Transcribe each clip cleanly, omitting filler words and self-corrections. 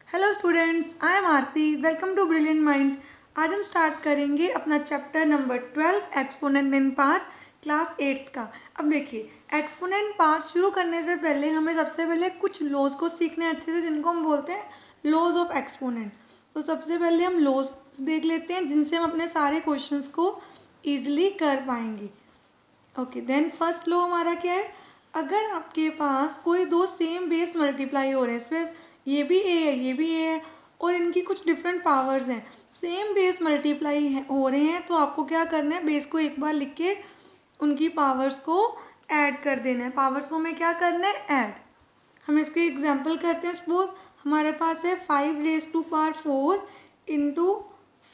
Hello students, I am Aarti. Welcome to brilliant minds. आज हम start करेंगे अपना chapter number 12 exponent in parts class 8 का। अब देखिए, एक्सपोनेंट पार्ट्स शुरू करने से पहले हमें सबसे पहले कुछ लॉज को सीखने अच्छे से, जिनको हम बोलते हैं लॉज ऑफ एक्सपोनेंट। तो सबसे पहले हम लॉज देख लेते हैं जिनसे हम अपने सारे क्वेश्चंस को ईजिली कर पाएंगे। ओके, देन फर्स्ट लॉ हमारा क्या है? अगर आपके पास कोई दो सेम बेस मल्टीप्लाई हो रहे हैं, इसमें ये भी ए है, ये भी ए है, और इनकी कुछ डिफरेंट पावर्स हैं, सेम बेस मल्टीप्लाई हो रहे हैं, तो आपको क्या करना है? बेस को एक बार लिख के उनकी पावर्स को ऐड कर देना है। पावर्स को हमें क्या करना है? ऐड। हम इसके एग्जाम्पल करते हैं। सपोज हमारे पास है 5⁴ इंटू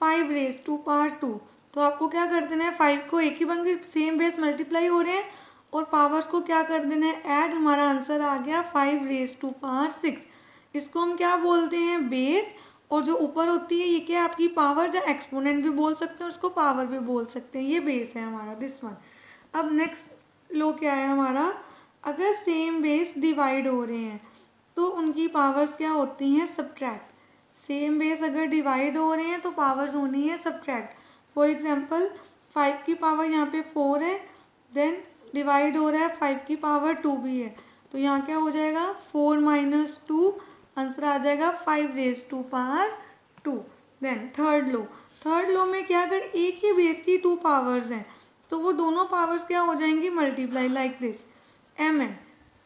5⁻²। तो आपको क्या कर देना है? 5 को एक ही बन सेम बेस मल्टीप्लाई हो रहे हैं और पावर्स को क्या कर देना है? ऐड। हमारा आंसर आ गया 5⁻6। इसको हम क्या बोलते हैं? बेस। और जो ऊपर होती है ये क्या है? आपकी पावर, जो एक्सपोनेंट भी बोल सकते हैं, उसको पावर भी बोल सकते हैं। ये बेस है हमारा, दिस वन। अब नेक्स्ट लो क्या है हमारा? अगर सेम बेस डिवाइड हो रहे हैं तो उनकी पावर्स क्या होती हैं? सब्ट्रैक्ट। सेम बेस अगर डिवाइड हो रहे हैं तो पावर्स होनी है सब्ट्रैक्ट। फॉर एग्जांपल 5 की पावर यहाँ पे 4 है, देन डिवाइड हो रहा है 5 की पावर 2 भी है, तो यहाँ क्या हो जाएगा? 4 - 2, आंसर आ जाएगा 5⁻²। देन थर्ड लो में क्या? अगर एक ही बेस की 2 पावर्स हैं तो वो दोनों पावर्स क्या हो जाएंगी? Multiply, like this mn।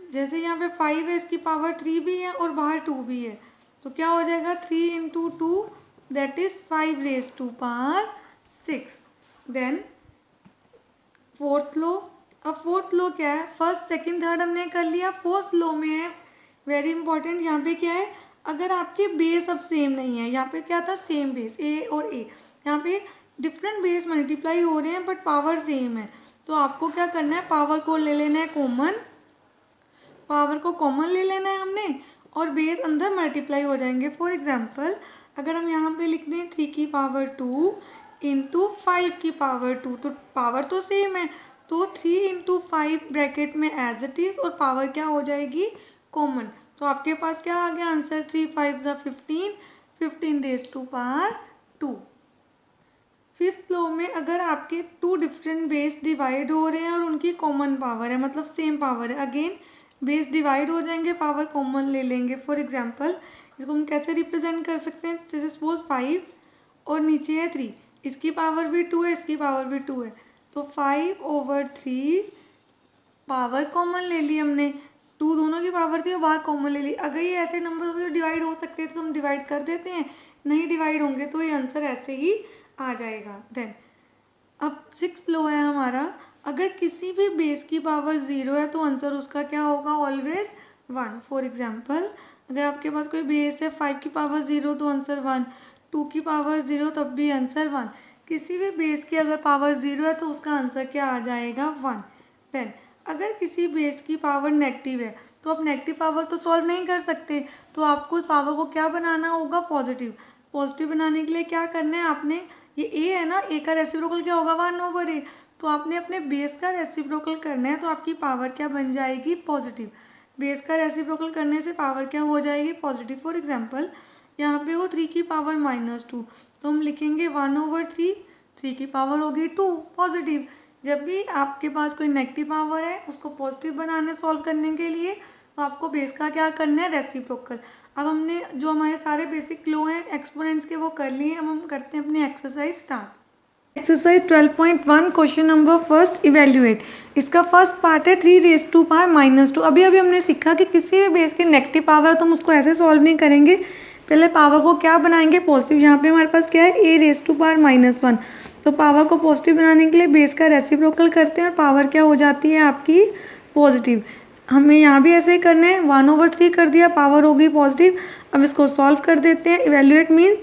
जैसे यहाँ पे 5 है, इसकी पावर 3 भी है और बाहर 2 भी है, तो क्या हो जाएगा? 3 × 2 दैट इज 5⁻6। देन फोर्थ लो। अब फोर्थ लो क्या है? फर्स्ट सेकंड थर्ड हमने कर लिया। फोर्थ लो में है वेरी इंपॉर्टेंट, यहाँ पे क्या है? अगर आपके बेस अब सेम नहीं है, यहाँ पे क्या था? सेम बेस ए और ए, यहाँ पे डिफरेंट बेस मल्टीप्लाई हो रहे हैं बट पावर सेम है, तो आपको क्या करना है? पावर को ले लेना है कॉमन। पावर को कॉमन ले लेना है हमने और बेस अंदर मल्टीप्लाई हो जाएंगे। फॉर एग्जांपल अगर हम यहाँ पे लिख दें 3 की पावर 2 इंटू 5 की पावर 2, तो पावर तो सेम है, तो 3 × 5 ब्रैकेट में एज इट इज़, और पावर क्या हो जाएगी? कॉमन। तो आपके पास क्या आ गया आंसर? 3 × 5 = 15, 15⁻²। फिफ्थ लो में अगर आपके 2 डिफरेंट बेस डिवाइड हो रहे हैं और उनकी कॉमन पावर है, मतलब सेम पावर है, अगेन बेस डिवाइड हो जाएंगे, पावर कॉमन ले लेंगे। फॉर एग्जांपल इसको हम कैसे रिप्रेजेंट कर सकते हैं? जैसे सपोज 5 और नीचे है 3, इसकी पावर भी 2 है, इसकी पावर भी 2 है, तो 5/3 पावर कॉमन ले ली हमने। 2 दोनों की पावर थी और बाहर कॉमन ले ली। अगर ये ऐसे नंबर होते तो डिवाइड हो सकते थे, तो हम डिवाइड कर देते हैं, नहीं डिवाइड होंगे तो ये आंसर ऐसे ही आ जाएगा। देन अब 6th लो है हमारा, अगर किसी भी बेस की पावर 0 है तो आंसर उसका क्या होगा? ऑलवेज 1। फॉर एग्जांपल अगर आपके पास कोई बेस है 5 की पावर 0 तो आंसर 1, 2 की पावर 0 तब भी आंसर 1। किसी भी बेस की अगर पावर 0 है तो उसका आंसर क्या आ जाएगा? 1। देन अगर किसी बेस की पावर नेगेटिव है तो आप नेगेटिव पावर तो सॉल्व नहीं कर सकते, तो आपको पावर को क्या बनाना होगा? पॉजिटिव। पॉजिटिव बनाने के लिए क्या करना है आपने? ये ए है ना, ए का रेसिप्रोकल क्या होगा? 1/a। तो आपने अपने बेस का रेसिप्रोकल करना है, तो आपकी पावर क्या बन जाएगी? पॉजिटिव। बेस का रेसिप्रोकल करने से पावर क्या हो जाएगी? पॉजिटिव। फॉर एग्जांपल यहाँ पे वो 3 की पावर -2, तो हम लिखेंगे 1/3, 3 की पावर होगी 2, पॉजिटिव। जब भी आपके पास कोई नेगेटिव पावर है उसको पॉजिटिव बनाने सॉल्व करने के लिए, तो आपको बेस का क्या करना है? रेसिप्रोकल। अब हमने जो हमारे सारे बेसिक लॉ हैं एक्सपोनेंट्स के वो कर लिए। अब हम करते हैं अपनी exercise start. Exercise 12.1 question number first evaluate. इसका फर्स्ट पार्ट है 3⁻2। अभी हमने सीखा कि किसी भी बेस के नेगेटिव पावर है तो हम उसको ऐसे सॉल्व नहीं करेंगे, पहले पावर को क्या बनाएंगे? पॉजिटिव। यहाँ पे हमारे पास क्या है? a⁻1। तो पावर को पॉजिटिव बनाने के लिए बेस का रेसिप्रोकल करते हैं और पावर क्या हो जाती है आपकी? पॉजिटिव। हमें यहाँ भी ऐसे ही करना है, 1/3 कर दिया, पावर होगी पॉजिटिव। अब इसको सॉल्व कर देते हैं। इवेल्युएट मीन्स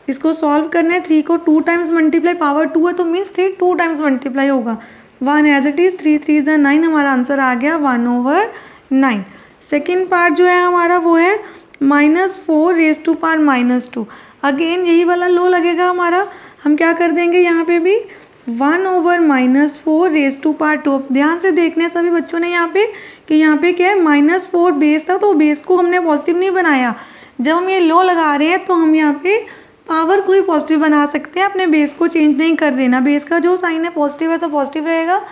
इसको सॉल्व करना है, 3 को 2 टाइम्स मल्टीप्लाई, पावर 2 है तो मीन्स 3 2 टाइम्स मल्टीप्लाई होगा। 1 एज इट इज़, 3 3 = 9, हमारा आंसर आ गया 1/9। सेकेंड पार्ट जो है हमारा वो है -4⁻2। अगेन यही वाला लो लगेगा हमारा। हम क्या कर देंगे यहाँ पे भी? 1/-4⁻²। ध्यान से देखना है सभी बच्चों ने यहाँ पे कि यहाँ पे क्या है? -4 बेस था तो बेस को हमने पॉजिटिव नहीं बनाया, जब हम ये लो लगा रहे हैं तो हम यहाँ पे पावर को ही पॉजिटिव बना सकते हैं, अपने बेस को चेंज नहीं कर देना। बेस का जो साइन है पॉजिटिव है तो पॉजिटिव रहेगा,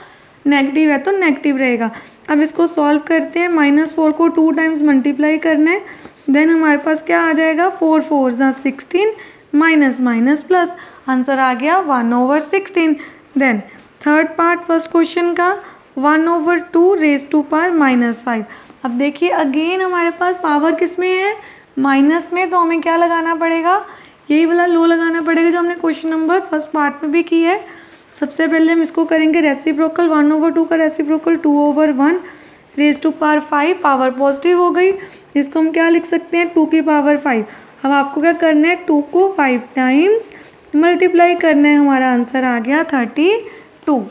नेगेटिव है तो नेगेटिव रहेगा। अब इसको सॉल्व करते हैं। -4 को 2 टाइम्स मल्टीप्लाई करना है, देन हमारे पास क्या आ जाएगा, 4 4 16 माइनस माइनस प्लस, आंसर आ गया 1/16। Then third part first question का 1/2 रेज टू पावर -5। अब देखिए अगेन हमारे पास पावर किस में है, माइनस में, तो हमें क्या लगाना पड़ेगा, यही वाला लो लगाना पड़ेगा जो हमने क्वेश्चन नंबर फर्स्ट पार्ट में भी किया है। सबसे पहले हम इसको करेंगे रेसिप्रोकल, 1/2 का reciprocal 2/1 raise to power 5, power positive हो गई। इसको हम क्या लिख सकते हैं, 2 की पावर 5। अब आपको क्या करना है, 2 को 5 टाइम्स मल्टीप्लाई करना है, हमारा आंसर आ गया 32।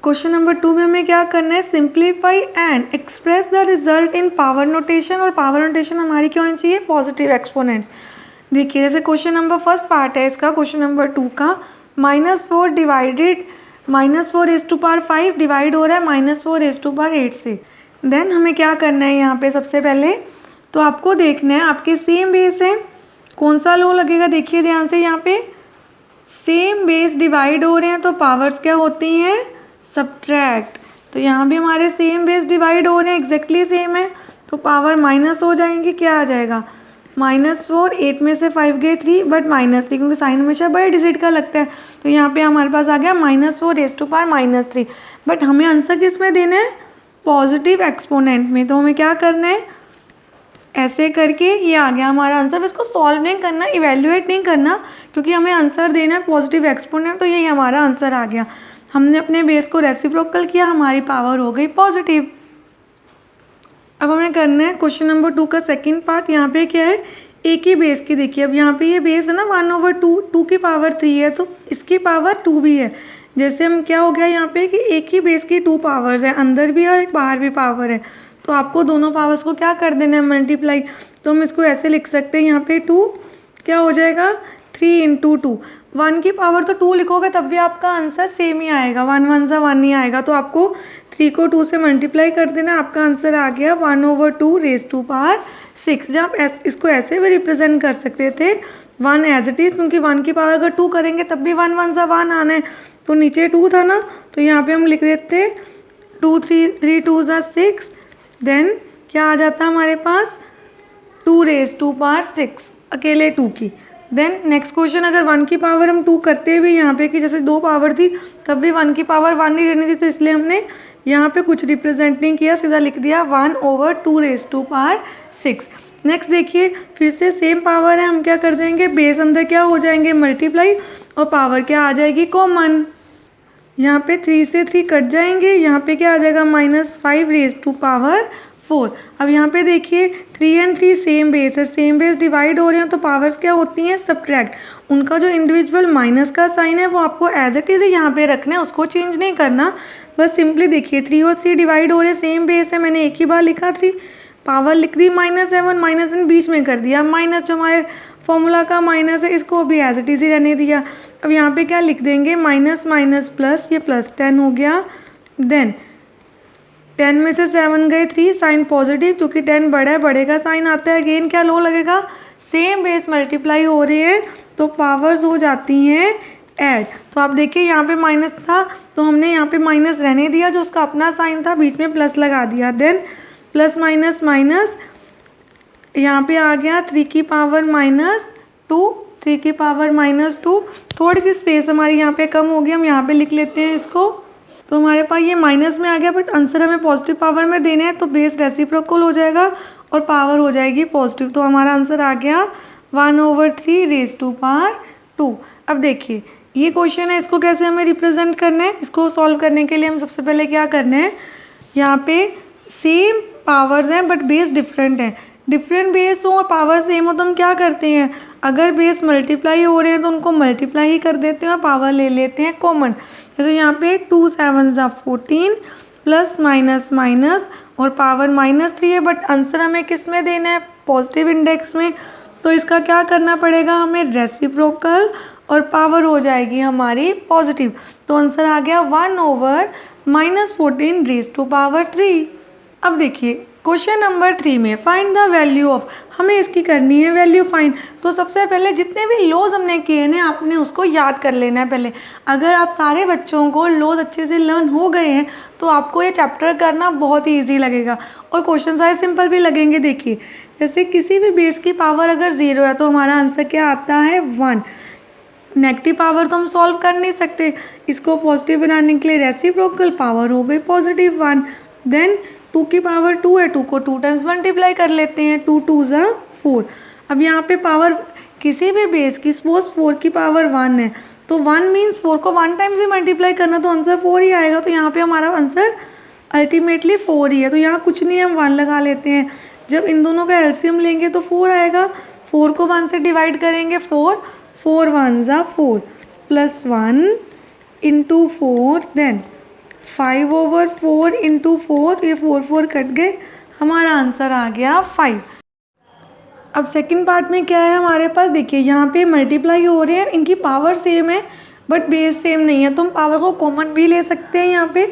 क्वेश्चन नंबर 2 में हमें क्या करना है, simplify and express the result in power notation. और पावर नोटेशन हमारी क्या होनी चाहिए, पॉजिटिव एक्सपोनेंट्स। देखिए जैसे क्वेश्चन नंबर फर्स्ट पार्ट है इसका, क्वेश्चन नंबर 2 का -4 divided -4 raise to power 5 divide हो रहा है -4 रेज टू पावर 8 से। देन हमें क्या करना है यहाँ पे, सबसे पहले तो आपको देखना है आपके सेम बेस है, कौन सा लो लगेगा। देखिए ध्यान से, यहाँ पे सेम बेस डिवाइड हो रहे हैं तो पावर्स क्या होती हैं, सब्ट्रैक्ट। तो यहाँ भी हमारे सेम बेस डिवाइड हो रहे हैं, एग्जैक्टली सेम है, तो पावर माइनस हो जाएंगी, क्या आ जाएगा -4, 8 में से 5 गए 3, बट -3 क्योंकि साइन हमेशा बड़े डिजिट का लगता है, तो यहाँ पे हमारे पास आ गया -4 रेज टू पावर -3। बट हमें आंसर किस में देना है, पॉजिटिव एक्सपोनेंट में। तो हमें क्या करना है, ऐसे करके ये आ गया हमारा आंसर। इसको सॉल्व नहीं करना, इवेल्युएट नहीं करना, क्योंकि हमें आंसर देना है पॉजिटिव एक्सपोनेंट, तो यही हमारा आंसर आ गया। हमने अपने बेस को रेसिप्रोकल किया, हमारी पावर हो गई पॉजिटिव। अब हमें करना है क्वेश्चन नंबर 2 का सेकंड पार्ट। यहाँ पे क्या है, एक ही बेस की, देखिए अब यहाँ पे ये बेस है ना 1/2, 2 की पावर 3 है तो इसकी पावर 2 भी है। जैसे हम क्या हो गया यहाँ पे कि एक ही बेस की 2 पावर्स है, अंदर भी और एक बाहर भी पावर है, तो आपको दोनों पावर्स को क्या कर देना है, मल्टीप्लाई। तो हम इसको ऐसे लिख सकते हैं, यहाँ पे 2 क्या हो जाएगा, 3 × 2। 1 की पावर तो 2 लिखोगे तब भी आपका आंसर सेम ही आएगा, 1 1 सा 1 ही आएगा, तो आपको 3 को 2 से मल्टीप्लाई कर देना, आपका आंसर आ गया 1/2 रेज टू पावर 6। जहाँ आप इसको ऐसे भी रिप्रेजेंट कर सकते थे 1 एज इट इज़, क्योंकि 1 की पावर अगर 2 करेंगे तब भी 1 1 सा 1 आना है, तो नीचे 2 था ना, तो यहाँ पे हम लिख देते 2 3 2 6, देन क्या आ जाता हमारे पास 2 रेज टू पावर 6, अकेले 2 की। देन नेक्स्ट क्वेश्चन, अगर 1 की पावर हम 2 करते भी यहाँ पे कि जैसे 2 पावर थी तब भी 1 की पावर 1 नहीं रहनी थी, तो इसलिए हमने यहाँ पे कुछ रिप्रेजेंट नहीं किया, सीधा लिख दिया 1/2 रेज टू पावर 6। नेक्स्ट देखिए फिर से सेम पावर है, हम क्या कर देंगे, बेस अंदर क्या हो जाएंगे, मल्टीप्लाई, और पावर क्या आ जाएगी, कॉमन। यहाँ पे 3 से 3 कट जाएंगे, यहाँ पे क्या आ जाएगा -5 रेज टू पावर 4। अब यहाँ पे देखिए 3 और 3 सेम बेस है, सेम बेस डिवाइड हो रहे हैं तो पावर्स क्या होती हैं, सब्ट्रैक्ट। उनका जो इंडिविजुअल माइनस का साइन है वो आपको एज इट इज़ यहाँ पे रखना है, उसको चेंज नहीं करना। बस सिंपली देखिए 3 और 3 डिवाइड हो रहे हैं, सेम बेस है, मैंने एक ही बार लिखा 3, पावर लिख दी -7, -7 बीच में कर दिया, माइनस जो हमारे फॉर्मूला का माइनस है इसको भी एज इट इज़ ही रहने दिया। अब यहाँ पे क्या लिख देंगे, माइनस माइनस प्लस, ये +10 हो गया। देन 10 में से 7 गए 3, साइन पॉजिटिव, क्योंकि 10 बड़ा है, बड़े का साइन आता है। अगेन क्या लो लगेगा, सेम बेस मल्टीप्लाई हो रहे हैं तो पावर्स हो जाती हैं ऐड। तो आप देखिए यहाँ पे माइनस था तो हमने यहाँ पे माइनस रहने दिया, जो उसका अपना साइन था बीच में प्लस लगा दिया। देन प्लस माइनस माइनस, यहाँ पे आ गया 3 की पावर -2, 3 की पावर -2। थोड़ी सी स्पेस हमारी यहाँ पे कम हो गई, हम यहाँ पे लिख लेते हैं इसको, तो हमारे पास ये माइनस में आ गया, बट आंसर हमें पॉजिटिव पावर में देने हैं तो बेस रेसिप्रोकल हो जाएगा और पावर हो जाएगी पॉजिटिव। तो हमारा आंसर आ गया 1/3 रेज टू पावर 2। अब देखिए ये क्वेश्चन है, इसको कैसे हमें रिप्रेजेंट करना है, इसको सॉल्व करने के लिए हम सबसे पहले क्या करना है, यहाँ पे सेम पावर्स हैं बट बेस डिफरेंट है। डिफरेंट बेस हो और पावर सेम हो तो हम क्या करते हैं, अगर बेस मल्टीप्लाई हो रहे हैं तो उनको मल्टीप्लाई ही कर देते हैं और पावर ले लेते हैं कॉमन। जैसे यहाँ पे 2 7 14 प्लस माइनस माइनस और पावर -3 है, बट आंसर हमें किस में देना है, पॉजिटिव इंडेक्स में, तो इसका क्या करना पड़ेगा हमें, रेसिप्रोकल, और पावर हो जाएगी हमारी पॉजिटिव। तो आंसर आ गया 1/-14 रेज टू पावर 3। अब देखिए क्वेश्चन नंबर 3 में फाइंड द वैल्यू ऑफ, हमें इसकी करनी है वैल्यू फाइंड। तो सबसे पहले जितने भी लॉज हमने किए ना आपने उसको याद कर लेना है पहले। अगर आप सारे बच्चों को लॉज अच्छे से लर्न हो गए हैं तो आपको ये चैप्टर करना बहुत ही ईजी लगेगा और क्वेश्चन सारे सिंपल भी लगेंगे। देखिए जैसे किसी भी बेस की पावर अगर 0 है तो हमारा आंसर क्या आता है 1। नेगेटिव पावर तो हम सॉल्व कर नहीं सकते, इसको पॉजिटिव बनाने के लिए रेसिप्रोकल पावर हो गई पॉजिटिव 1। देन 2 की पावर 2 है, 2 को 2 टाइम्स मल्टीप्लाई कर लेते हैं, 2 2 ज़ा 4। अब यहाँ पे पावर किसी भी बेस की सपोज 4 की पावर 1 है तो 1 मीन्स 4 को 1 टाइम्स ही मल्टीप्लाई करना तो आंसर 4 ही आएगा। तो यहाँ पे हमारा आंसर अल्टीमेटली 4 ही है। तो यहाँ कुछ नहीं, हम 1 लगा लेते हैं। जब इन दोनों का एलसीएम लेंगे तो 4 आएगा। 4 को 1 से डिवाइड करेंगे 4, 4 1 ज़ा 4 प्लस 1 इंटू 4, देन 5/4 इंटू 4, ये 4 4 कट गए, हमारा आंसर आ गया 5। अब सेकंड पार्ट में क्या है हमारे पास, देखिए यहाँ पे मल्टीप्लाई हो रहे हैं, इनकी पावर सेम है बट बेस सेम नहीं है तो हम पावर को कॉमन भी ले सकते हैं। यहाँ पे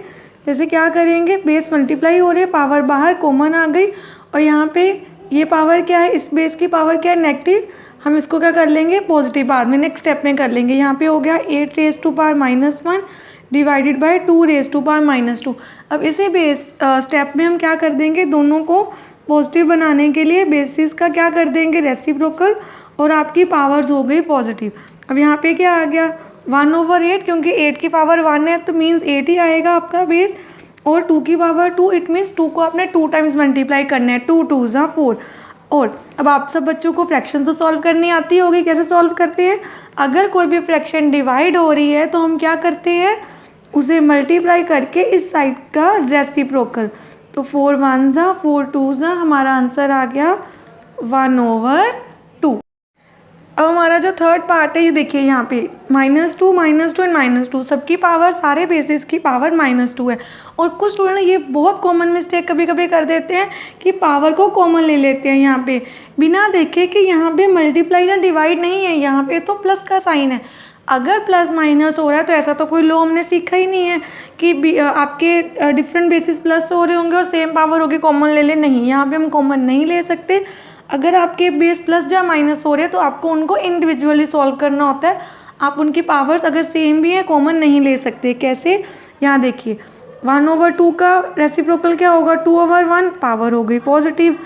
जैसे क्या करेंगे, बेस मल्टीप्लाई हो रहे हैं, पावर बाहर कॉमन आ गई और यहाँ पे ये पावर क्या है, इस बेस की पावर क्या है नेगेटिव, हम इसको क्या कर लेंगे पॉजिटिव बाद में नेक्स्ट स्टेप में कर लेंगे। यहाँ पे हो गया 8 raise to power -1 divided by 2 raise to power -2। अब इसी बेस स्टेप में हम क्या कर देंगे, दोनों को पॉजिटिव बनाने के लिए बेसिस का क्या कर देंगे रेसिप्रोकल और आपकी पावर्स हो गई पॉजिटिव। अब यहाँ पे क्या आ गया 1/8, क्योंकि 8 की पावर 1 है तो मीन्स 8 ही आएगा आपका बेस, और 2 की पावर 2 इट मीन्स 2 को आपने 2 टाइम्स मल्टीप्लाई करना है, 2 2 ज़ा 4। और अब आप सब बच्चों को फ्रैक्शन तो सॉल्व करनी आती होगी, कैसे सॉल्व करते हैं, अगर कोई भी फ्रैक्शन डिवाइड हो रही है तो हम क्या करते हैं उसे मल्टीप्लाई करके इस साइड का रेसिप्रोकल। तो 4 1 ज़ा 4 2 ज़ा, हमारा आंसर आ गया 1/2। अब हमारा जो थर्ड पार्ट है ये देखिए यहाँ पे -2 -2 एंड -2, सबकी पावर सारे बेसिस की पावर -2 है। और कुछ स्टूडेंट ये बहुत कॉमन मिस्टेक कभी कभी कर देते हैं कि पावर को कॉमन ले लेते हैं यहाँ पे बिना देखे कि यहाँ पे मल्टीप्लाई या डिवाइड नहीं है, यहाँ पे तो प्लस का साइन है। अगर प्लस माइनस हो रहा है तो ऐसा तो कोई लॉ हमने सीखा ही नहीं है कि आपके डिफरेंट बेसिस प्लस हो रहे होंगे और सेम पावर होगी कॉमन ले ले, नहीं, यहाँ पे हम कॉमन नहीं ले सकते। अगर आपके बेस प्लस या माइनस हो रहे हैं तो आपको उनको इंडिविजुअली सॉल्व करना होता है। आप उनकी पावर्स अगर सेम भी हैं कॉमन नहीं ले सकते। कैसे, यहाँ देखिए 1/2 का रेसिप्रोकल क्या होगा 2/1, पावर हो गई पॉजिटिव,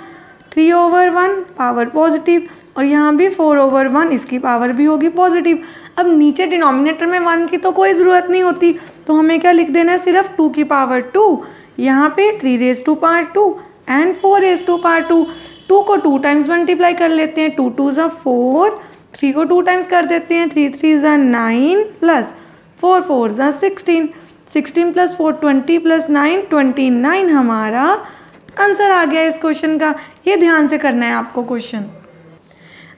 3/1 पावर पॉजिटिव, और यहाँ भी 4/1 इसकी पावर भी होगी पॉजिटिव। अब नीचे डिनोमिनेटर में 1 की तो कोई ज़रूरत नहीं होती तो हमें क्या लिख देना है, सिर्फ 2 की पावर 2, यहाँ पे 3 raise to power 2 and 4 raise to power 2। 2 को 2 टाइम्स मल्टीप्लाई कर लेते हैं, 2 2 ज़ा 4, 3 को 2 टाइम्स कर देते हैं, 3 3 ज़ा 9 प्लस 4 4 ज़ा 16, 16 प्लस 4 20 प्लस 9 29, हमारा आंसर आ गया इस क्वेश्चन का। ये ध्यान से करना है आपको क्वेश्चन।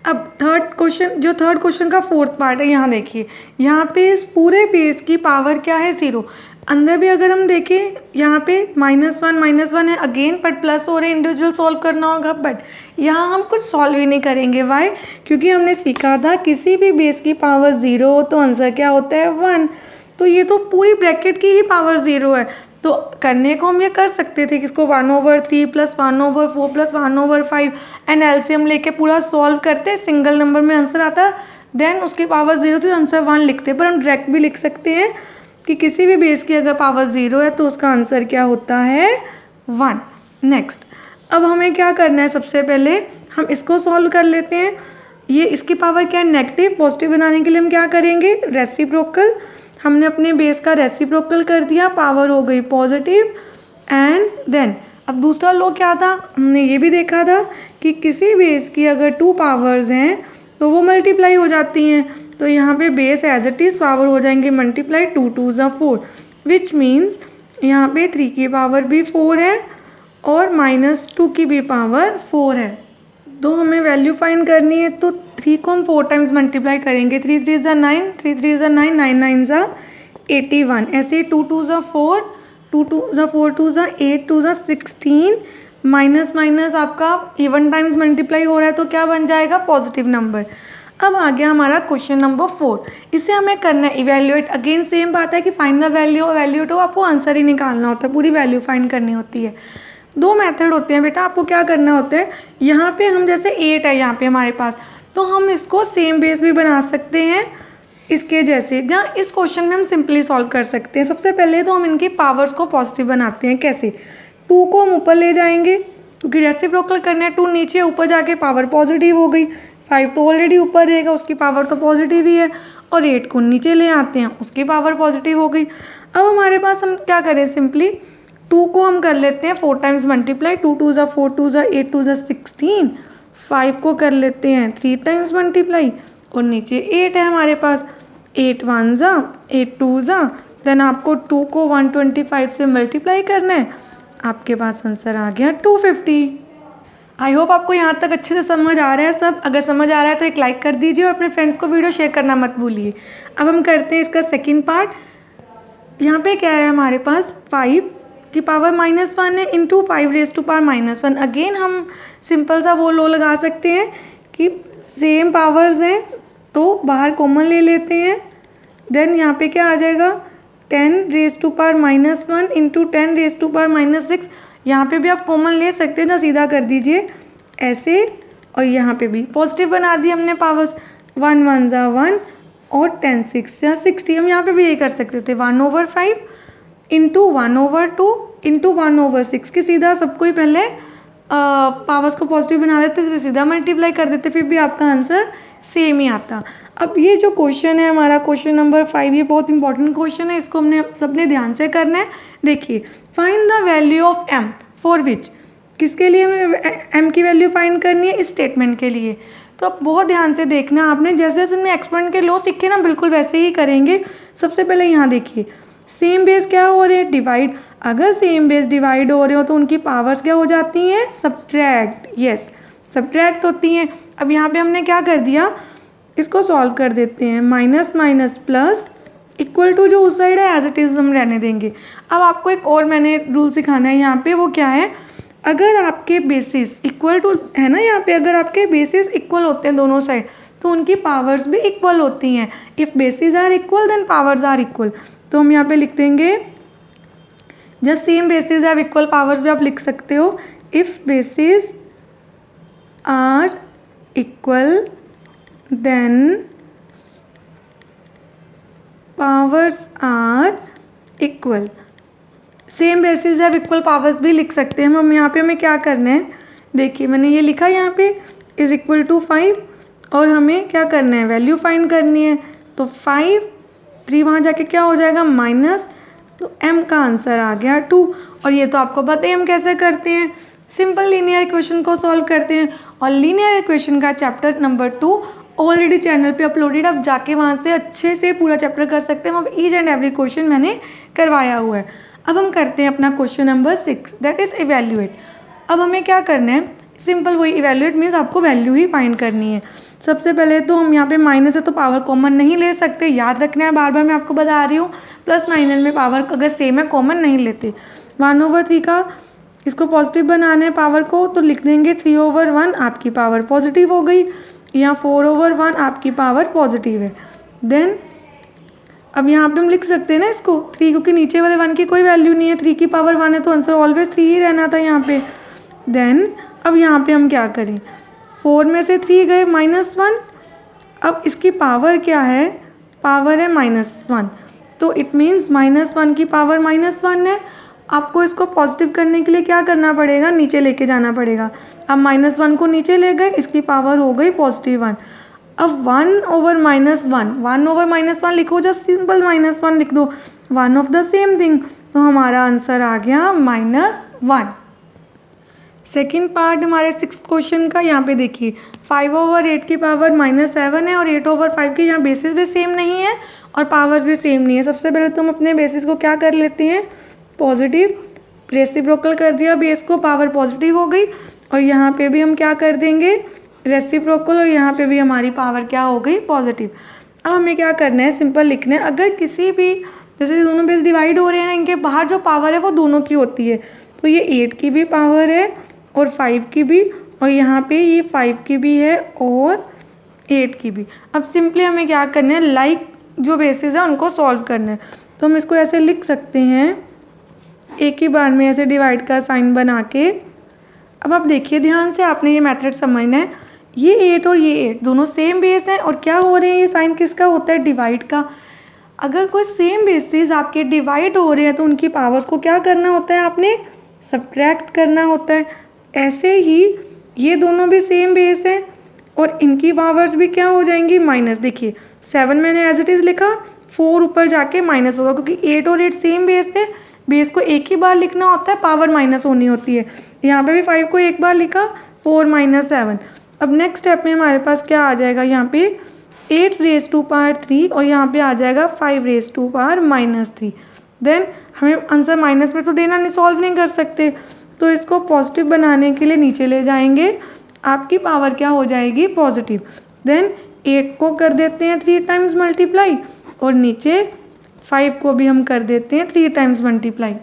अब थर्ड क्वेश्चन का फोर्थ पार्ट है, यहाँ देखिए यहाँ पे इस पूरे बेस की पावर क्या है 0। अंदर भी अगर हम देखें यहाँ पे -1 है अगेन, बट प्लस हो रहे इंडिविजुअल सॉल्व करना होगा, बट यहाँ हम कुछ सॉल्व ही नहीं करेंगे। वाई, क्योंकि हमने सीखा था किसी भी बेस की पावर 0 हो तो आंसर क्या होता है 1। तो ये तो पूरी ब्रैकेट की ही पावर 0 है, तो करने को हम ये कर सकते थे कि इसको 1/3 प्लस 1/4 प्लस 1/5 एंड एलसीएम लेके पूरा सॉल्व करते, सिंगल नंबर में आंसर आता, देन उसकी पावर 0 थी आंसर 1 लिखते। पर हम डायरेक्ट भी लिख सकते हैं कि किसी भी बेस की अगर पावर 0 है तो उसका आंसर क्या होता है 1। नेक्स्ट, अब हमें क्या करना है, सबसे पहले हम इसको सॉल्व कर लेते हैं। ये इसकी पावर क्या है नेगेटिव, पॉजिटिव बनाने के लिए हम क्या करेंगे रेसिप्रोकल, हमने अपने बेस का रेसिप्रोकल कर दिया, पावर हो गई पॉजिटिव। एंड देन अब दूसरा लॉ क्या था, हमने ये भी देखा था कि किसी बेस की अगर 2 पावर्स हैं तो वो मल्टीप्लाई हो जाती हैं, तो यहाँ पे base as it is power हो जाएंगे मल्टीप्लाई, 2 2 ज़ा 4 विच मीन्स यहाँ पे 3 की पावर भी 4 है और -2 की भी पावर 4 है। तो हमें वैल्यू फाइंड करनी है तो 3 को हम 4 टाइम्स मल्टीप्लाई करेंगे, 3 3 ज़ा 9, 3 3 ज़ा 9, 9 9 ज़ा 81, ऐसे 2 2 ज़ा 4, 2 2 ज़ा 4 2 ज़ा 8, 2 ज़ा 16, माइनस माइनस आपका इवन टाइम्स मल्टीप्लाई हो रहा है तो क्या बन जाएगा पॉजिटिव नंबर। अब आ गया हमारा क्वेश्चन नंबर 4, इसे हमें करना है इवेल्युएट। अगेन सेम बात है कि फाइंड द वैल्यू, वैल्यू तो आपको आंसर ही निकालना होता है, पूरी वैल्यू फाइंड करनी होती है। दो मेथड होते हैं बेटा, आपको क्या करना होता है, यहाँ पे हम जैसे 8 है यहाँ पे हमारे पास, तो हम इसको सेम बेस भी बना सकते हैं इसके जैसे, जहाँ इस क्वेश्चन में हम सिंपली सॉल्व कर सकते हैं। सबसे पहले तो हम इनकी पावर्स को पॉजिटिव बनाते हैं। कैसे? 2 को हम ऊपर ले जाएंगे क्योंकि रेसिप्रोकल करना है, 2 नीचे, ऊपर जाके पावर पॉजिटिव हो गई, 5 तो ऑलरेडी ऊपर रहेगा, उसकी पावर तो पॉजिटिव ही है, और 8 को नीचे ले आते हैं, उसकी पावर पॉजिटिव हो गई। अब हमारे पास हम क्या करें, सिंपली 2 को हम कर लेते हैं 4 टाइम्स मल्टीप्लाई, 2 2 ज़ा 4, 2 ज़ा 8, 2 ज़ा 16, 5 को कर लेते हैं 3 टाइम्स मल्टीप्लाई, और नीचे 8 है हमारे पास, 8 1 ज़ा 8 2 ज़ा, देन आपको 2 को 125 से मल्टीप्लाई करना है, आपके पास आंसर आ गया 250। आई होप आपको यहाँ तक अच्छे से समझ आ रहा है सब। अगर समझ आ रहा है तो एक लाइक कर दीजिए और अपने फ्रेंड्स को वीडियो शेयर करना मत भूलिए। अब हम करते हैं इसका सेकंड पार्ट। यहाँ पे क्या है हमारे पास, 5 की पावर -1 है into 5 raise to power -1। Again हम सिंपल सा वो लो लगा सकते हैं कि सेम पावर्स हैं तो बाहर कॉमन ले लेते हैं। देन यहाँ पे क्या आ जाएगा, 10 raise to power -1 into 10 raise to power -6। यहाँ पे भी आप कॉमन ले सकते हैं, ना सीधा कर दीजिए ऐसे, और यहाँ पे भी पॉजिटिव बना दी हमने पावर्स, 1 1 ज़ा 1 और 10 6 ज़ा 60। हम यहाँ पे भी यही कर सकते थे, 1/5 इंटू 1/2 इंटू 1/6 की सीधा सबको ही पहले पावर्स को पॉजिटिव बना देते, फिर सीधा मल्टीप्लाई कर देते, फिर भी आपका आंसर सेम ही आता। अब ये जो क्वेश्चन है हमारा, क्वेश्चन नंबर 5, ये बहुत इंपॉर्टेंट क्वेश्चन है, इसको हमने सबने ध्यान से करना है। देखिए, find the value of m for which, किसके लिए हमें m की वैल्यू फाइंड करनी है, इस स्टेटमेंट के लिए। तो अब बहुत ध्यान से देखना आपने, जैसे जैसे हमने एक्सपोनेंट के लॉ सीखे ना, बिल्कुल वैसे ही करेंगे। सबसे पहले यहाँ देखिए, सेम बेस क्या हो रहे हैं, डिवाइड। अगर सेम बेस डिवाइड हो रहे हो तो उनकी पावर्स क्या हो जाती हैं, सब्ट्रैक्ट। यस, सब्ट्रैक्ट होती हैं। अब यहाँ पे हमने क्या कर दिया, इसको सॉल्व कर देते हैं, minus minus plus equal to, जो उस साइड है एज इट इज़ हम रहने देंगे। अब आपको एक और मैंने रूल सिखाना है यहाँ पे, वो क्या है, अगर आपके बेसिस इक्वल टू है ना, यहाँ पे अगर आपके बेसिस इक्वल होते हैं दोनों साइड, तो उनकी पावर्स भी इक्वल होती हैं। If bases are equal then powers are equal. तो हम यहाँ पे लिख देंगे, just same bases have equal powers भी आप लिख सकते हो। If bases are equal then powers are equal. Same bases have equal powers भी लिख सकते हैं हम। यहाँ पे हमें क्या करना है, देखिए मैंने ये लिखा यहाँ पे इज इक्वल टू 5, और हमें क्या करना है, वैल्यू फाइंड करनी है। तो 5 3 वहाँ जाके क्या हो जाएगा, माइनस, तो m का आंसर आ गया 2। और ये तो आपको पता है हम कैसे करते हैं, सिंपल लीनियर इक्वेशन को सॉल्व करते हैं। और लीनियर इक्वेशन का चैप्टर नंबर 2 ऑलरेडी चैनल पे अपलोडेड, आप जाके वहाँ से अच्छे से पूरा चैप्टर कर सकते हैं। अब ईच एंड एवरी क्वेश्चन मैंने करवाया हुआ है। अब हम करते हैं अपना question number 6, that is evaluate. अब हमें क्या करना है, सिंपल वही, इवैल्यूएट मीन्स आपको वैल्यू ही फाइंड करनी है। सबसे पहले तो हम यहाँ पे माइनस है तो पावर कॉमन नहीं ले सकते, याद रखना है, बार बार मैं आपको बता रही हूँ। प्लस माइनस में पावर अगर सेम है कॉमन नहीं लेते। 1/3 का इसको पॉजिटिव बनाना है पावर को, तो लिख देंगे 3/1, आपकी पावर पॉजिटिव हो गई। यहाँ 4/1 आपकी पावर पॉजिटिव है। देन अब यहाँ पे हम लिख सकते हैं ना इसको 3, क्योंकि नीचे वाले 1 की कोई वैल्यू नहीं है, 3 की पावर 1 है तो आंसर ऑलवेज 3 ही रहना था यहाँ पे। देन अब यहाँ पे हम क्या करें, 4 में से 3 गए, -1। अब इसकी पावर क्या है, पावर है -1, तो इट मीन्स -1 की पावर -1 है। आपको इसको पॉजिटिव करने के लिए क्या करना पड़ेगा, नीचे लेके जाना पड़ेगा। अब -1 को नीचे ले गए, इसकी पावर हो गई +1। अब 1/-1, 1/-1 लिखो, जस्ट सिंपल -1 लिख दो, 1 ऑफ द सेम थिंग, तो हमारा आंसर आ गया -1। सेकेंड पार्ट हमारे 6th क्वेश्चन का, यहाँ पे देखिए 5/8 की पावर -7 है, और 8/5 की यहाँ बेसिस भी सेम नहीं है और पावर्स भी सेम नहीं है। सबसे पहले तो हम अपने बेसिस को क्या कर लेते हैं, पॉजिटिव, रेसिप्रोकल कर दिया बेस को, पावर पॉजिटिव हो गई। और यहाँ पे भी हम क्या कर देंगे, रेसिप्रोकल, और यहाँ पे भी हमारी पावर क्या हो गई, पॉजिटिव। अब हमें क्या करना है, सिंपल लिखना है, अगर किसी भी, जैसे दोनों बेस डिवाइड हो रहे हैं, इनके बाहर जो पावर है वो दोनों की होती है, तो ये 8 की भी पावर है और 5 की भी, और यहाँ पे ये 5 की भी है और 8 की भी। अब सिंपली हमें क्या करना है, लाइक जो बेसिस है उनको सॉल्व करना है। तो हम इसको ऐसे लिख सकते हैं, एक ही बार में ऐसे डिवाइड का साइन बना के। अब आप देखिए ध्यान से, आपने ये मेथड समझना है। ये 8 और ये 8 दोनों सेम बेस हैं और क्या हो रहे हैं, ये साइन किसका होता है, डिवाइड का। अगर कोई सेम बेसिस आपके डिवाइड हो रहे हैं तो उनकी पावर्स को क्या करना होता है, आपने सब्ट्रैक्ट करना होता है। ऐसे ही ये दोनों भी सेम बेस है और इनकी पावर्स भी क्या हो जाएंगी, माइनस। देखिए 7 मैंने एज इट इज़ लिखा, 4 ऊपर जाके माइनस होगा क्योंकि 8 और 8 सेम बेस थे। बेस को एक ही बार लिखना होता है, पावर माइनस होनी होती है। यहाँ पे भी 5 को एक बार लिखा, 4 - 7। अब नेक्स्ट स्टेप में हमारे पास क्या आ जाएगा, यहाँ पे 8 रेज़ टू पावर 3 और यहाँ पे आ जाएगा 5 रेज़ टू पावर -3। देन हमें आंसर माइनस में तो देना नहीं, सॉल्व नहीं कर सकते, तो इसको पॉजिटिव बनाने के लिए नीचे ले जाएंगे, आपकी पावर क्या हो जाएगी, पॉजिटिव। देन 8 को कर देते हैं 3 टाइम्स मल्टीप्लाई और नीचे 5 को भी हम कर देते हैं 3 टाइम्स मल्टीप्लाई।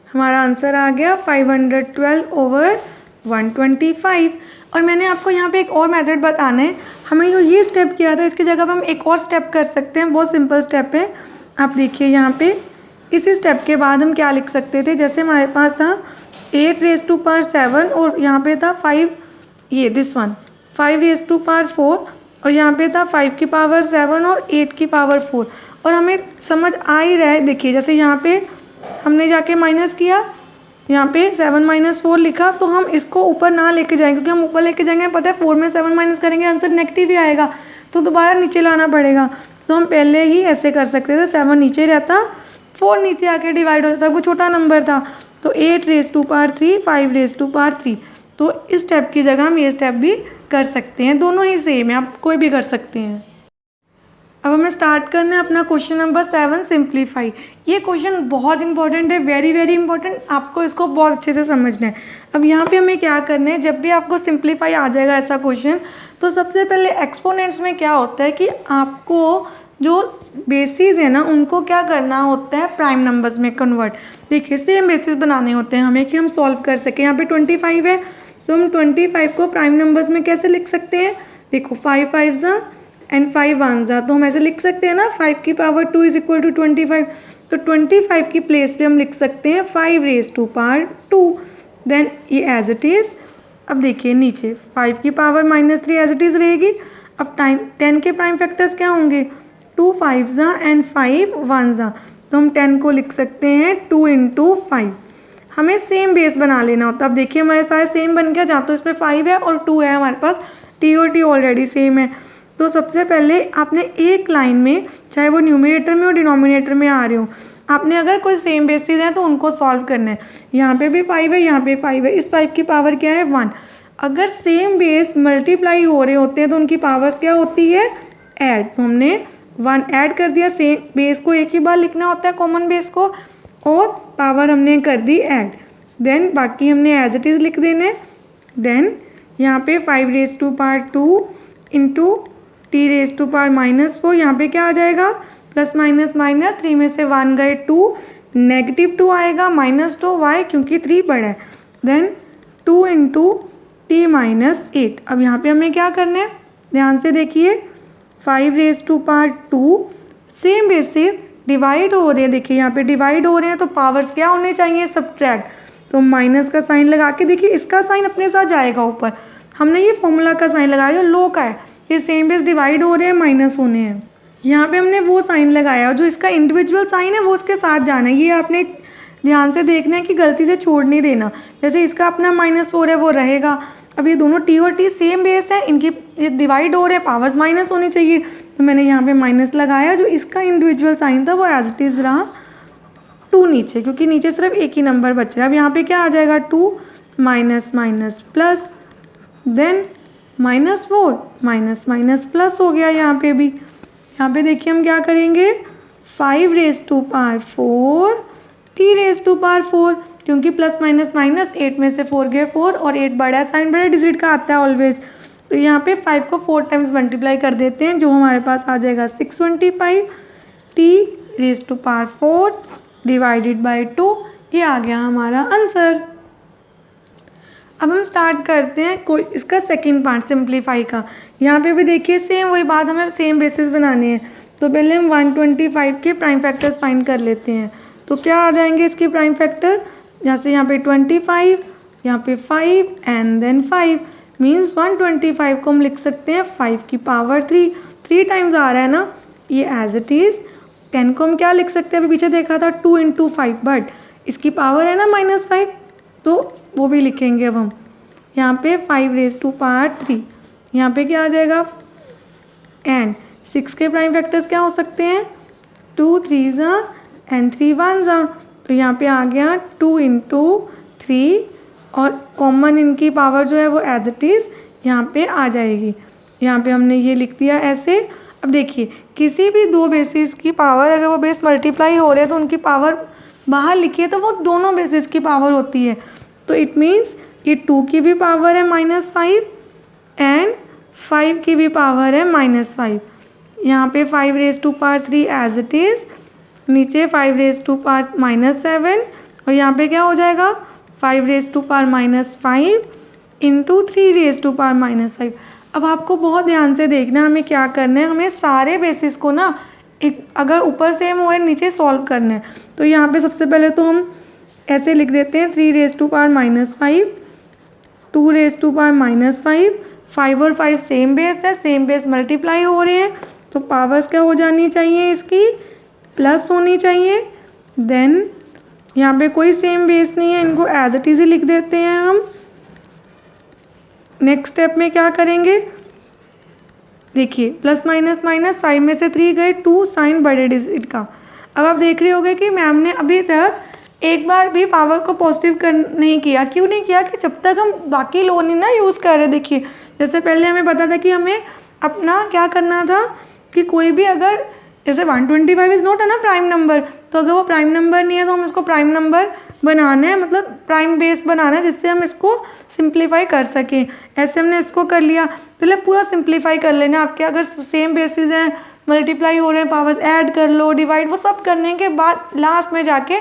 हमारा आंसर आ गया 512/125। और मैंने आपको यहाँ पे एक और मेथड बताना है। हमें जो ये स्टेप किया था इसकी जगह पर हम एक और स्टेप कर सकते हैं, बहुत सिंपल स्टेप है। आप देखिए यहाँ पे इसी स्टेप के बाद हम क्या लिख सकते थे, जैसे हमारे पास था 8 रेज़ टू पावर 7 और यहाँ पे था 5, ये this one 5 raise to power 4 और यहाँ पे था 5 की पावर 7 और 8 की पावर 4। और हमें समझ आ ही रहा है, देखिए जैसे यहाँ पे हमने जाके माइनस किया, यहाँ पे 7 - 4 लिखा, तो हम इसको ऊपर ना लेके जाएंगे क्योंकि हम ऊपर लेके जाएंगे पता है 4 में 7 माइनस करेंगे आंसर नेगेटिव ही आएगा, तो दोबारा नीचे लाना पड़ेगा। तो हम पहले ही ऐसे कर सकते थे, 7 नीचे रहता, 4 नीचे आके डिवाइड हो जाता, कोई छोटा नंबर था, तो 8 raise to power 3, 5 raise to power 3। तो इस स्टेप की जगह हम ये स्टेप भी कर सकते हैं, दोनों ही सेम है, आप कोई भी कर सकते हैं। अब हमें स्टार्ट करना है अपना क्वेश्चन नंबर 7, सिंप्लीफाई। ये क्वेश्चन बहुत इंपॉर्टेंट है, वेरी वेरी इंपॉर्टेंट, आपको इसको बहुत अच्छे से समझना है। अब यहाँ पे हमें क्या करना है, जब भी आपको सिंप्लीफाई आ जाएगा ऐसा क्वेश्चन, तो सबसे पहले एक्सपोनेंट्स में क्या होता है कि आपको जो बेसिस है ना उनको क्या करना होता है, प्राइम नंबर्स में कन्वर्ट। देखिए सेम बेसिस बनाने होते हैं हमें कि हम सॉल्व कर सकें। यहाँ पे 25 है तो हम 25 को प्राइम नंबर्स में कैसे लिख सकते हैं, देखो 5 5 एंड 5 1 तो हम ऐसे लिख सकते हैं ना, 5 की पावर 2 = 25। तो 25 की प्लेस पे हम लिख सकते हैं 5 रेज़ टू पावर 2। देन ये एज इट इज़। अब देखिए नीचे 5 की पावर -3 एज इट इज़ रहेगी। अब 10 के प्राइम फैक्टर्स क्या होंगे, 2 5 एंड 5 1 तो हम 10 को लिख सकते हैं 2 × 5। हमें सेम बेस बना लेना होता है। अब देखिए हमारे सारे सेम बन गया, जहाँ तो इसमें 5 है और 2 है हमारे पास, टी और टी ऑलरेडी सेम है। तो सबसे पहले आपने एक लाइन में, चाहे वो न्यूमरेटर में और डिनोमिनेटर में आ रहे हो, आपने अगर कोई सेम बेसिस है तो उनको सॉल्व करना है। यहाँ पे भी 5 है, यहाँ पे 5 है, इस 5 की पावर क्या है, 1। अगर सेम बेस मल्टीप्लाई हो रहे होते हैं तो उनकी पावर्स क्या होती है, ऐड। तो हमने 1 ऐड कर दिया, सेम बेस को एक ही बार लिखना होता है, कॉमन बेस को, और पावर हमने कर दी ऐड। देन बाकी हमने एज इट इज़ लिख देने। देन यहाँ पे 5 raise to power 2 into t raise to power -4, यहाँ पे क्या आ जाएगा, प्लस माइनस माइनस, 3 में से 1 गए 2, -2 आएगा, -2 वाई क्योंकि 3 बड़ा है। Then 2 × t - 8। अब यहाँ पे हमें क्या करना है, ध्यान से देखिए, 5 raise to power 2 same bases divide हो रहे हैं। देखिए यहाँ पे डिवाइड हो रहे हैं तो पावर्स क्या होने चाहिए, सब्ट्रैक्ट। तो माइनस का साइन लगा के, देखिए इसका साइन अपने साथ जाएगा ऊपर, हमने ये फॉर्मूला का साइन लगाया, लो का है, ये सेम बेस डिवाइड हो रहे हैं, माइनस होने हैं। यहाँ पे हमने वो साइन लगाया और जो इसका इंडिविजुअल साइन है वो उसके साथ जाना है। ये आपने ध्यान से देखना है कि गलती से छोड़ नहीं देना। जैसे इसका अपना -4 है वो रहेगा। अब ये दोनों टी और टी सेम बेस है, इनकी ये डिवाइड हो रहे हैं, पावर्स माइनस होनी चाहिए, तो मैंने यहाँ पे माइनस लगाया। जो इसका इंडिविजुअल साइन था वो एज इट इज़ रहा 2 नीचे, क्योंकि नीचे सिर्फ एक ही नंबर बच रहा है। अब यहाँ पे क्या आ जाएगा, 2 minus minus plus, then -4 minus minus plus हो गया। यहाँ पे भी, यहाँ पे देखिए हम क्या करेंगे, 5 raise to power 4 t raise to power 4, क्योंकि प्लस माइनस माइनस, 8 में से 4 गए 4 और 8 बड़ा साइन बड़े डिजिट का आता है ऑलवेज। तो यहाँ पे 5 को 4 टाइम्स मल्टीप्लाई कर देते हैं, जो हमारे पास आ जाएगा 625 t raise to power 4 divided by 2। ये आ गया हमारा आंसर। अब हम स्टार्ट करते हैं कोई इसका सेकंड पार्ट सिंप्लीफाई का। यहाँ पे भी देखिए सेम वही बात, हमें सेम बेसिस बनाने हैं। तो पहले हम 125 के प्राइम फैक्टर्स फाइंड कर लेते हैं। तो तो क्या आ जाएंगे इसके प्राइम फैक्टर, जैसे यहाँ पे 25, यहाँ पे 5 एंड देन 5 मीन्स 125 को हम लिख सकते हैं 5 की पावर 3 टाइम्स आ रहा है ना, ये एज इट इज़। 10 को हम क्या लिख सकते हैं, अभी पीछे देखा था 2 × 5, बट इसकी पावर है ना -5, तो वो भी लिखेंगे अब हम यहाँ पे 5⁻³ यहाँ पे क्या आ जाएगा, एंड 6 के प्राइम फैक्टर्स क्या हो सकते हैं, 2 3s एंड 3 1s, तो यहाँ पे आ गया 2 × 3 और कॉमन इनकी पावर जो है वो एज इट इज़ यहाँ पे आ जाएगी। यहाँ पे हमने ये लिख दिया ऐसे। अब देखिए किसी भी दो बेसिस की पावर अगर वो बेस मल्टीप्लाई हो रहे हैं तो उनकी पावर बाहर लिखिए तो वो दोनों बेसिस की पावर होती है, तो इट मीन्स ये 2 की भी पावर है -5 एंड 5 की भी पावर है -5। यहाँ पे 5⁻³ एज इट इज़, नीचे 5⁻⁻7 और यहाँ पे क्या हो जाएगा 5⁻⁻5 × 3⁻⁻5। अब आपको बहुत ध्यान से देखना है हमें क्या करना है, हमें सारे बेसिस को ना एक अगर ऊपर सेम हो नीचे सॉल्व करना है। तो यहाँ पे सबसे पहले तो हम ऐसे लिख देते हैं 3⁻⁻5, 2⁻⁻5, 5 और 5 सेम बेस है, सेम बेस मल्टीप्लाई हो रहे हैं तो पावर्स क्या हो जानी चाहिए, इसकी प्लस होनी चाहिए। देन यहाँ पे कोई सेम बेस नहीं है, इनको एज इट इज़ ही लिख देते हैं हम। नेक्स्ट स्टेप में क्या करेंगे, देखिए प्लस माइनस माइनस 5 में से 3 गए, 2 साइन बड़े डिजिट का। अब आप देख रहे होंगे कि मैम ने अभी तक एक बार भी पावर को पॉजिटिव कर नहीं किया। क्यों नहीं किया, कि जब तक हम बाकी लो नहीं ना यूज़ कर रहे। देखिए जैसे पहले हमें पता था कि हमें अपना क्या करना था कि कोई भी अगर जैसे 125 इज़ नॉट है ना प्राइम नंबर, तो अगर वो प्राइम नंबर नहीं है तो हम इसको प्राइम नंबर बनाना है, मतलब प्राइम बेस बनाना है जिससे हम इसको सिंप्लीफाई कर सकें। ऐसे हमने इसको कर लिया, पहले पूरा सिंप्लीफाई कर लेना। आपके अगर सेम बेसिस हैं, मल्टीप्लाई हो रहे हैं, पावर्स ऐड कर लो, डिवाइड, वो सब करने के बाद लास्ट में जाके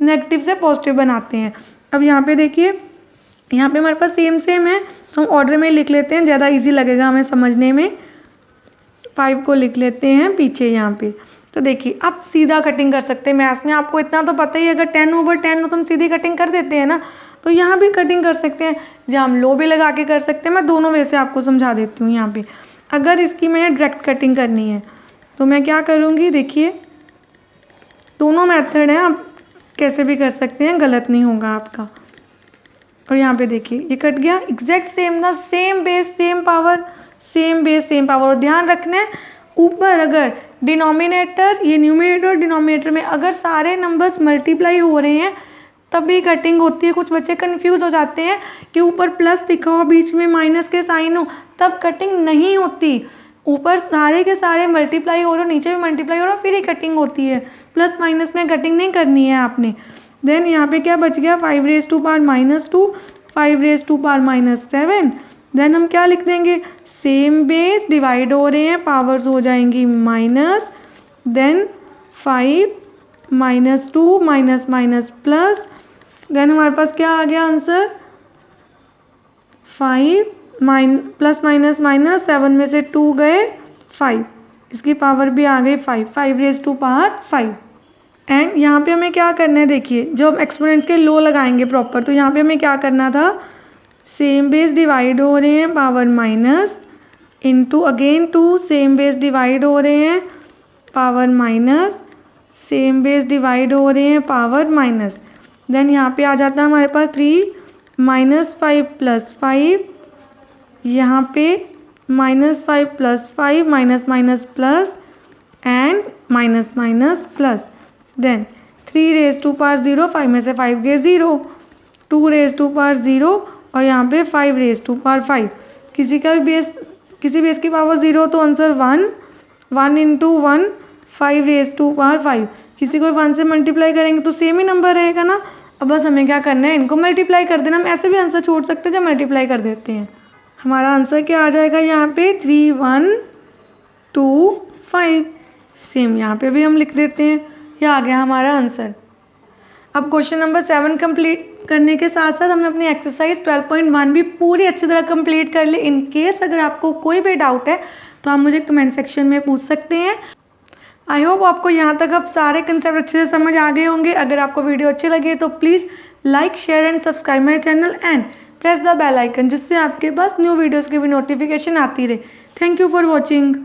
नेगेटिव से पॉजिटिव बनाते हैं। अब यहाँ पे देखिए, यहाँ पे हमारे पास सेम है तो हम ऑर्डर में लिख लेते हैं, ज़्यादा ईजी लगेगा हमें समझने में। 5 को लिख लेते हैं पीछे यहाँ पे। तो देखिए आप सीधा कटिंग कर सकते हैं, मैथ्स में आपको इतना तो पता ही है, अगर 10/10 हो तो हम सीधी कटिंग कर देते हैं ना, तो यहाँ भी कटिंग कर सकते हैं, जहाँ हम लो भी लगा के कर सकते हैं। मैं दोनों वे से आपको समझा देती हूँ। यहाँ पे अगर इसकी मैंने डायरेक्ट कटिंग करनी है तो मैं क्या करूँगी, देखिए दोनों मेथड हैं, आप कैसे भी कर सकते हैं, गलत नहीं होगा आपका। और यहाँ पे देखिए ये कट गया, एग्जैक्ट सेम ना, same base same power, same base same power. और ध्यान रखना है ऊपर अगर डिनोमिनेटर, ये न्यूमरेटर और डिनोमिनेटर में अगर सारे नंबर्स मल्टीप्लाई हो रहे हैं तब भी कटिंग होती है। कुछ बच्चे कंफ्यूज हो जाते हैं कि ऊपर प्लस दिखा हो बीच में माइनस के साइन हो, तब कटिंग नहीं होती। ऊपर सारे के सारे मल्टीप्लाई हो रहे हो, नीचे भी मल्टीप्लाई हो रहा है, फिर ही कटिंग होती है। प्लस माइनस में कटिंग नहीं करनी है आपने। देन यहाँ पे क्या बच गया, 5⁻⁻2, 5⁻⁻7। देन हम क्या लिख देंगे, सेम बेस डिवाइड हो रहे हैं, पावर्स हो जाएंगी minus, then 5 -2 minus minus plus. Then हमारे पास क्या आ गया आंसर, 5 प्लस माइनस माइनस 7 में से 2 गए 5, इसकी पावर भी आ गई 5 एंड यहाँ पे हमें क्या करना है, देखिए जब एक्सपोनेंट्स के लो लगाएंगे प्रॉपर, तो यहाँ पे हमें क्या करना था, सेम बेस डिवाइड हो रहे हैं, power minus, into again 2 same base divide हो रहे हैं, power minus, same base divide हो रहे हैं, पावर माइनस। देन यहाँ पे आ जाता है हमारे पास 3 -5 + 5, यहाँ पे -5 + 5 minus minus plus and minus minus plus. Then 3⁻0, 5 में से 5 गए 0, 2⁻0 और यहाँ पे 5⁻5। किसी का भी बेस, किसी बेस की पावर 0 तो आंसर 1 × 1 5⁻5। किसी को 1 से मल्टीप्लाई करेंगे तो सेम ही नंबर रहेगा ना। अब बस हमें क्या करना है, इनको मल्टीप्लाई कर देना। हम ऐसे भी आंसर छोड़ सकते हैं जब मल्टीप्लाई कर देते हैं। हमारा आंसर क्या आ जाएगा यहाँ पे, 3 1 2 5। सेम यहाँ पे भी हम लिख देते हैं, ये आ गया हमारा आंसर। अब क्वेश्चन नंबर 7 कंप्लीट करने के साथ साथ हमने अपनी एक्सरसाइज 12.1 भी पूरी अच्छी तरह कंप्लीट कर ली। इन केस अगर आपको कोई भी डाउट है तो आप मुझे कमेंट सेक्शन में पूछ सकते हैं। आई होप आपको यहाँ तक अब सारे कंसेप्ट अच्छे से समझ आ गए होंगे। अगर आपको वीडियो अच्छे लगे तो please like share and subscribe my channel and press the bell icon, जिससे आपके पास न्यू वीडियोज़ की भी नोटिफिकेशन आती रहे। Thank you for watching.